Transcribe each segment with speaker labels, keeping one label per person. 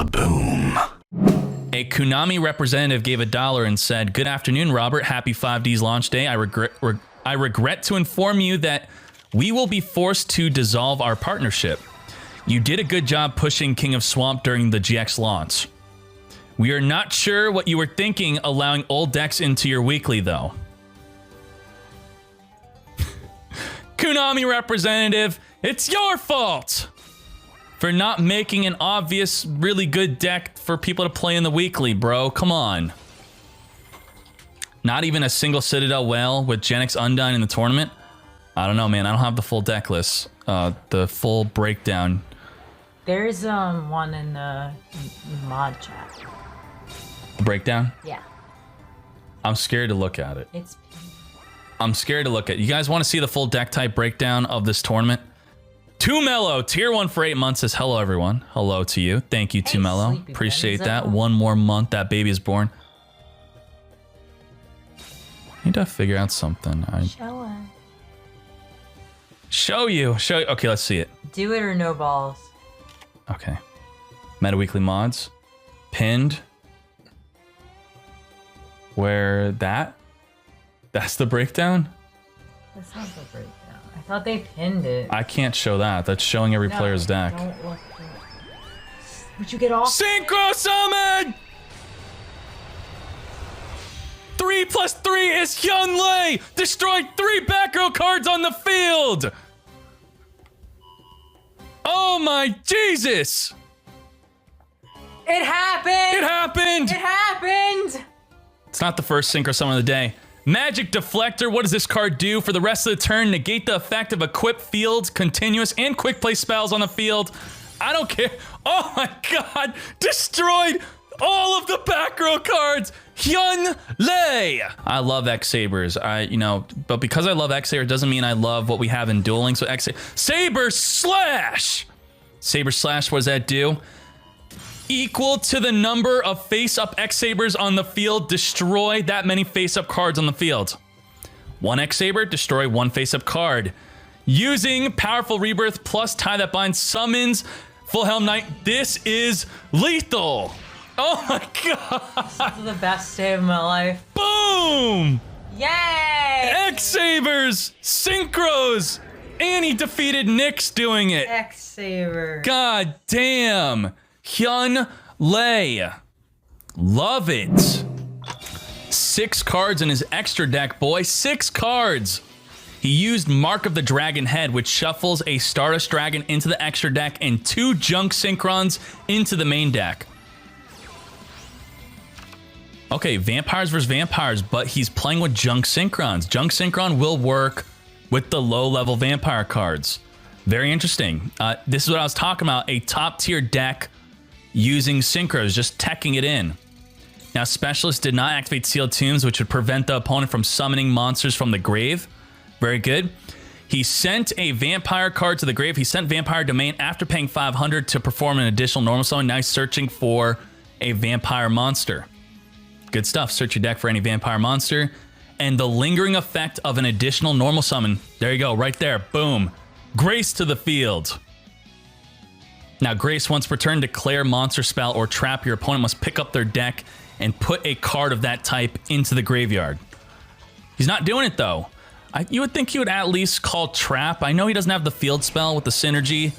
Speaker 1: Kaboom.
Speaker 2: A Konami representative gave $1 and said, "Good afternoon, Robert. Happy 5Ds launch day. I regret to inform you that we will be forced to dissolve our partnership. You did a good job pushing King of Swamp during the GX launch. We are not sure what you were thinking allowing old decks into your weekly, though." Konami representative, it's your fault for not making an obvious, really good deck for people to play in the weekly, bro. Come on. Not even a single Citadel Whale with Genix Undyne in the tournament? I don't know, man. I don't have the full deck list. The full breakdown.
Speaker 3: There's one in the mod chat.
Speaker 2: The breakdown?
Speaker 3: Yeah.
Speaker 2: I'm scared to look at it. I'm scared to look at it. You guys want to see the full deck type breakdown of this tournament? Too Mellow, tier 1 for 8 months says hello, everyone. Hello to you. Thank you, Too Mellow. Appreciate that. One more month that baby is born. Need to figure out something.
Speaker 3: Show us.
Speaker 2: Show you. Okay, let's see it.
Speaker 3: Do it or no balls.
Speaker 2: Okay. Meta Weekly mods. Pinned. Where that? That's the breakdown?
Speaker 3: That's not the breakdown. I thought they pinned it.
Speaker 2: I can't show that. That's showing every player's deck.
Speaker 3: Don't look at it. Would you get off?
Speaker 2: Synchro summon! 3+3 is Hyun Lei! Destroyed 3 back row cards on the field! Oh my Jesus!
Speaker 3: It happened!
Speaker 2: It happened!
Speaker 3: It happened!
Speaker 2: It's not the first Synchro summon of the day. Magic Deflector, what does this card do? For the rest of the turn, negate the effect of equip fields, continuous, and quick play spells on the field. I don't care. Oh my god! Destroyed all of the back row cards! Hyun Lei! I love X-Sabers. But because I love X-Saber doesn't mean I love what we have in Duel Links with X-Saber. Saber Slash! Saber Slash, what does that do? Equal to the number of face-up X-Sabers on the field, destroy that many face-up cards on the field. 1 X-Saber, destroy 1 face-up card. Using Powerful Rebirth plus Tie That Binds summons Full Helm Knight. This is lethal. Oh my god.
Speaker 3: This is the best day of my life.
Speaker 2: Boom!
Speaker 3: Yay!
Speaker 2: X-Sabers, Synchros, and he defeated Nyx doing it.
Speaker 3: X-Saber.
Speaker 2: God damn. Hyun Lei. Love it. 6 cards in his extra deck, boy. 6 cards. He used Mark of the Dragon Head, which shuffles a Stardust Dragon into the extra deck and 2 Junk Synchrons into the main deck. Okay, vampires versus vampires, but he's playing with Junk Synchrons. Junk Synchron will work with the low-level vampire cards. Very interesting. This is what I was talking about, a top-tier deck using Synchros, just teching it in. Now, Specialist did not activate Sealed Tombs, which would prevent the opponent from summoning monsters from the grave. Very good. He sent a vampire card to the grave. He sent Vampire Domain after paying 500 to perform an additional normal summon. Now he's searching for a vampire monster. Good stuff. Search your deck for any vampire monster. And the lingering effect of an additional normal summon. There you go, right there. Boom. Grace to the field. Now, Grace, once per turn, declare monster spell or trap. Your opponent must pick up their deck and put a card of that type into the graveyard. He's not doing it, though. You would think he would at least call trap. I know he doesn't have the field spell with the synergy,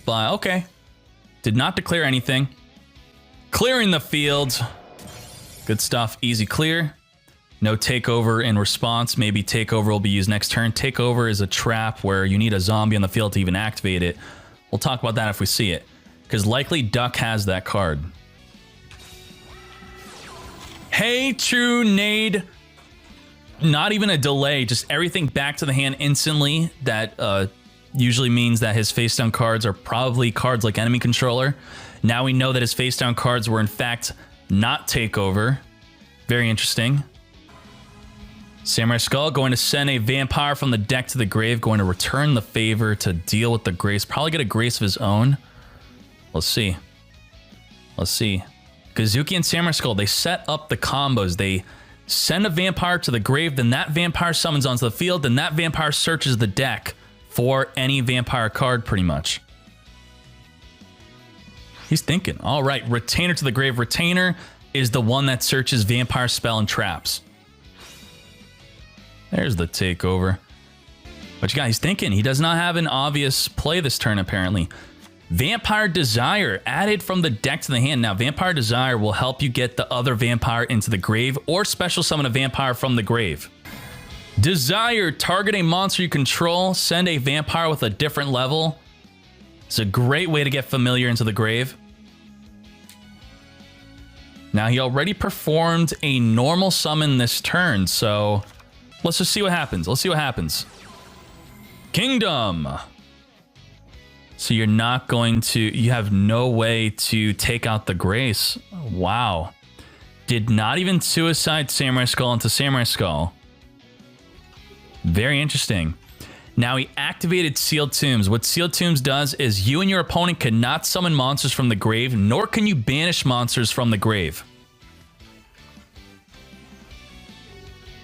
Speaker 2: but okay. Did not declare anything. Clearing the field. Good stuff. Easy clear. No takeover in response. Maybe takeover will be used next turn. Takeover is a trap where you need a zombie on the field to even activate it. We'll talk about that if we see it, because likely Duck has that card. Hey, True Nade. Not even a delay, just everything back to the hand instantly. That usually means that his face down cards are probably cards like Enemy Controller. Now we know that his face down cards were in fact not Takeover. Very interesting. Samurai Skull going to send a vampire from the deck to the grave, going to return the favor to deal with the grace. Probably get a grace of his own. Let's see. Let's see. Kazuki and Samurai Skull, they set up the combos. They send a vampire to the grave, then that vampire summons onto the field, then that vampire searches the deck for any vampire card, pretty much. He's thinking. All right, Retainer to the grave. Retainer is the one that searches vampire spell and traps. There's the takeover. But you guys thinking, he does not have an obvious play this turn, apparently. Vampire Desire added from the deck to the hand. Now, Vampire Desire will help you get the other vampire into the grave or special summon a vampire from the grave. Desire, target a monster you control, send a vampire with a different level. It's a great way to get familiar into the grave. Now, he already performed a normal summon this turn, so let's just see what happens. Let's see what happens. Kingdom. So you're not going to, you have no way to take out the Grace. Wow. Did not even suicide Samurai Skull into Samurai Skull. Very interesting. Now he activated Sealed Tombs. What Sealed Tombs does is you and your opponent cannot summon monsters from the grave, nor can you banish monsters from the grave.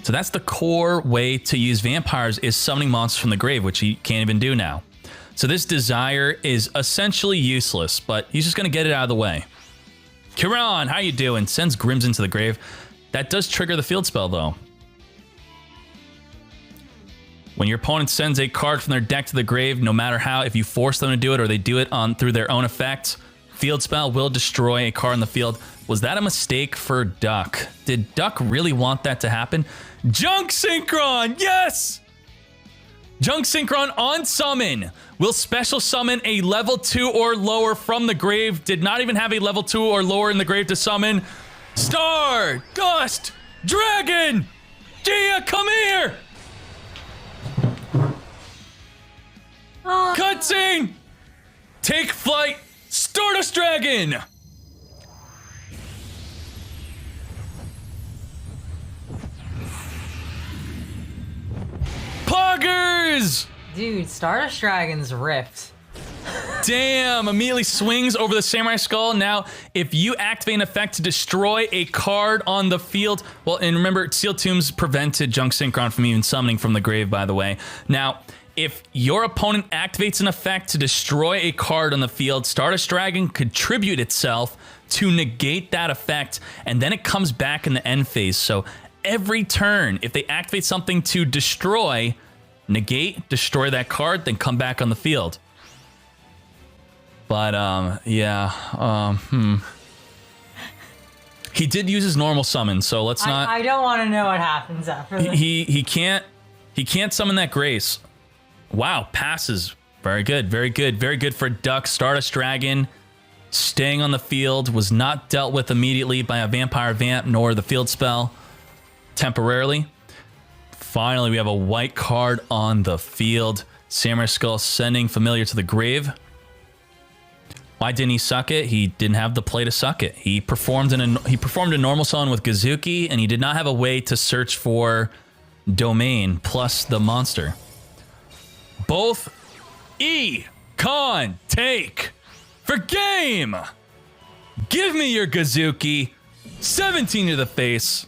Speaker 2: So that's the core way to use vampires, is summoning monsters from the grave, which he can't even do now. So this Desire is essentially useless, but he's just going to get it out of the way. Kiran, how you doing? Sends Grims into the grave. That does trigger the field spell, though. When your opponent sends a card from their deck to the grave, no matter how, if you force them to do it or they do it through their own effect, field spell will destroy a card in the field. Was that a mistake for Duck? Did Duck really want that to happen? Junk Synchron, yes! Junk Synchron on summon will special summon a level 2 or lower from the grave. Did not even have a level 2 or lower in the grave to summon. Star, Gust, Dragon, Gia, come here! Cutscene! Take flight, Stardust Dragon! Poggers!
Speaker 3: Dude, Stardust Dragon's ripped.
Speaker 2: Damn, immediately swings over the Samurai Skull. Now, if you activate an effect to destroy a card on the field, well, and remember, Sealed Tombs prevented Junk Synchron from even summoning from the grave, by the way. Now, if your opponent activates an effect to destroy a card on the field, Stardust Dragon contribute itself to negate that effect, and then it comes back in the end phase. So every turn, if they activate something to destroy, negate, destroy that card, then come back on the field. But, He did use his normal summon, so let's not...
Speaker 3: I don't want to know what happens after this.
Speaker 2: He can't summon that Grace. Wow, passes. Very good, very good, very good for Duck. Stardust Dragon staying on the field, was not dealt with immediately by a Vampire Vamp, nor the field spell temporarily. Finally, we have a white card on the field. Samurai Skull sending Familiar to the grave. Why didn't he suck it? He didn't have the play to suck it. He performed a normal summon with Gazuki, and he did not have a way to search for Domain plus the monster. Both take for game. Give me your Gazuki. 17 to the face.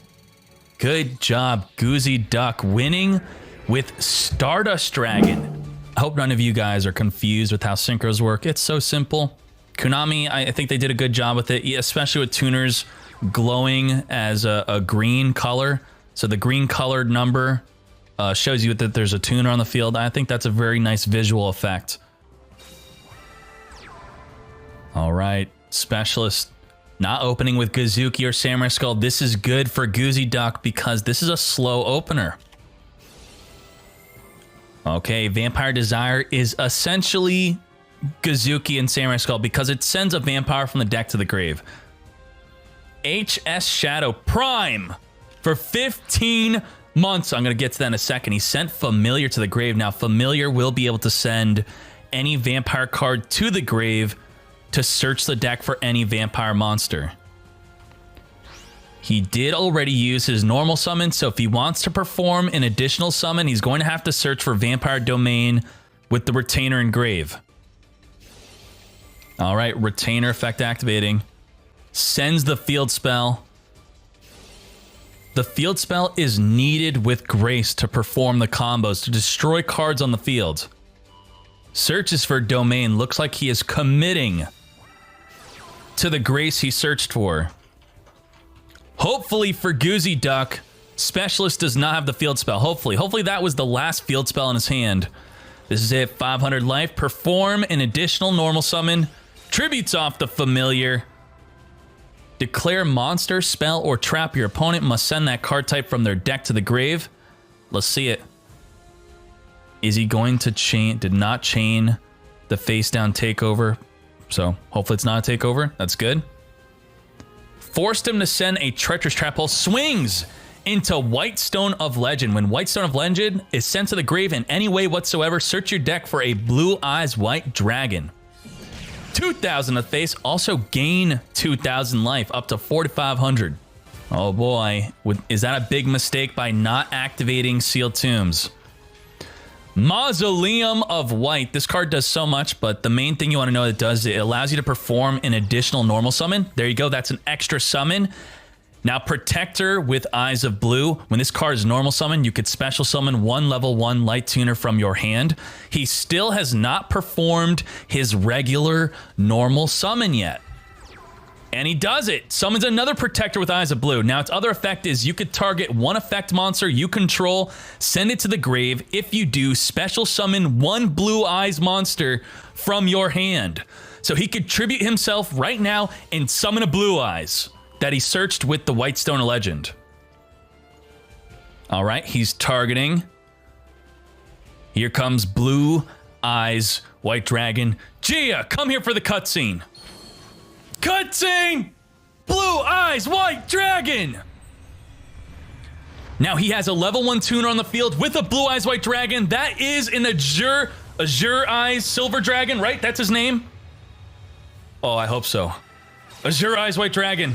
Speaker 2: Good job, Goozy Duck, winning with Stardust Dragon. I hope none of you guys are confused with how synchros work. It's so simple. Konami, I think they did a good job with it, especially with tuners glowing as a green color. So the green colored number shows you that there's a tuner on the field. I think that's a very nice visual effect. All right, Specialist not opening with Gazuki or Samurai Skull. This is good for Goozy Duck because this is a slow opener. Okay, Vampire Desire is essentially Gazuki and Samurai Skull because it sends a vampire from the deck to the grave. HS Shadow Prime for 15 months. I'm going to get to that in a second. He sent Familiar to the grave. Now, Familiar will be able to send any vampire card to the grave to search the deck for any vampire monster. He did already use his normal summon, so if he wants to perform an additional summon, he's going to have to search for Vampire Domain with the Retainer and Grave. All right, Retainer effect activating. Sends the field spell. The field spell is needed with Grace to perform the combos, to destroy cards on the field. Searches for Domain. Looks like he is committing to the grace he searched for. Hopefully for Goozy Duck, Specialist does not have the field spell. Hopefully that was the last field spell in his hand. This is it. 500 life. Perform an additional normal summon. Tributes off the familiar. Declare monster, spell, or trap. Your opponent must send that card type from their deck to the grave. Let's see it. Is he going to chain? Did not chain the face down takeover. So hopefully it's not a takeover. That's good. Forced him to send a treacherous trap hole. Swings into Whitestone of Legend. When Whitestone of Legend is sent to the grave in any way whatsoever, search your deck for a Blue Eyes White Dragon. 2,000 of face. Also gain 2,000 life, up to 4,500. Oh boy. Is that a big mistake by not activating Sealed Tombs? Mausoleum of White. This card does so much, but the main thing you want to know it does, it allows you to perform an additional normal summon. There you go. That's an extra summon. Now, Protector with Eyes of Blue. When this card is normal summon, you could special summon one level 1 Light Tuner from your hand. He still has not performed his regular normal summon yet. And he does it. Summons another Protector with Eyes of Blue. Now, its other effect is you could target one effect monster you control, send it to the grave. If you do, special summon one Blue Eyes monster from your hand. So he could tribute himself right now and summon a Blue Eyes that he searched with the Whitestone of Legend. All right, he's targeting. Here comes Blue Eyes White Dragon. Gia, come here for the cutscene. Cutscene! Blue Eyes White Dragon! Now he has a level 1 tuner on the field with a Blue Eyes White Dragon. That is an Azure Eyes Silver Dragon, right? That's his name? Oh, I hope so. Azure Eyes White Dragon.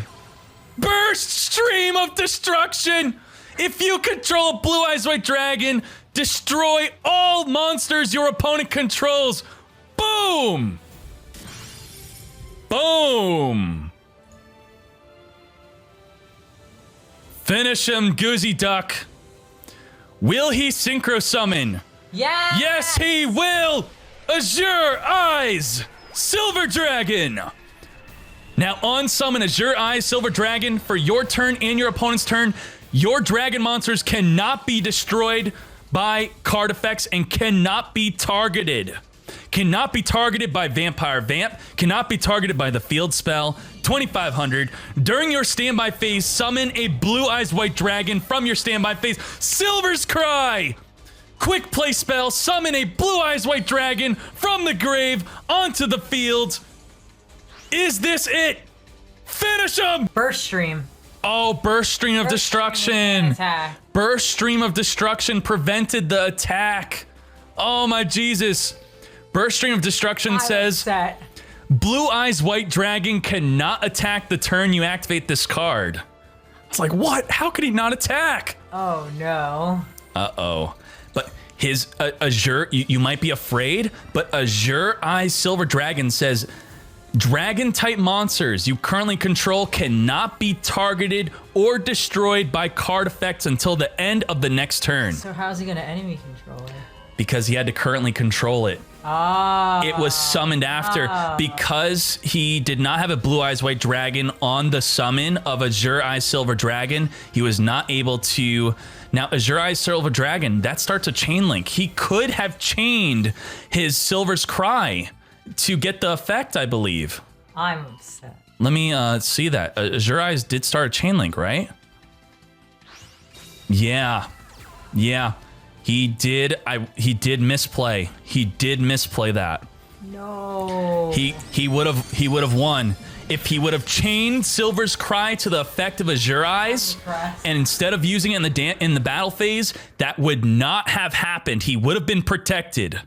Speaker 2: Burst Stream of Destruction! If you control a Blue Eyes White Dragon, destroy all monsters your opponent controls. Boom! Boom! Finish him, Goozy Duck. Will he Synchro Summon?
Speaker 3: Yeah!
Speaker 2: Yes, he will! Azure Eyes Silver Dragon! Now, on summon Azure Eyes Silver Dragon for your turn and your opponent's turn, your dragon monsters cannot be destroyed by card effects and cannot be targeted. Cannot be targeted by Vampire Vamp, cannot be targeted by the field spell. 2,500. During your standby phase, summon a Blue Eyes White Dragon from your standby phase. Silver's Cry! Quick play spell, summon a Blue Eyes White Dragon from the grave onto the field. Is this it? Finish him!
Speaker 3: Burst Stream.
Speaker 2: Oh, Burst Stream of Destruction. Burst Stream of Destruction prevented the attack. Oh my Jesus. Burst Stream of Destruction says Blue Eyes White Dragon cannot attack the turn you activate this card. It's like, what? How could he not attack?
Speaker 3: Oh no.
Speaker 2: Uh-oh. But his Azure, you might be afraid, but Azure Eyes Silver Dragon says dragon type monsters you currently control cannot be targeted or destroyed by card effects until the end of the next turn.
Speaker 3: So how's he gonna enemy control it?
Speaker 2: Because he had to currently control it.
Speaker 3: Oh.
Speaker 2: It was summoned after. Because he did not have a Blue Eyes White Dragon on the summon of Azure Eyes Silver Dragon, he was not able to. Now, Azure Eyes Silver Dragon, that starts a chain link. He could have chained his Silver's Cry to get the effect, I believe.
Speaker 3: I'm upset.
Speaker 2: Let me see that. Azure Eyes did start a chain link, right? Yeah. Yeah. He did misplay. He did misplay that.
Speaker 3: No.
Speaker 2: He would have won. If he would have chained Silver's Cry to the effect of Azure Eyes, and instead of using it in the battle phase, that would not have happened. He would have been protected.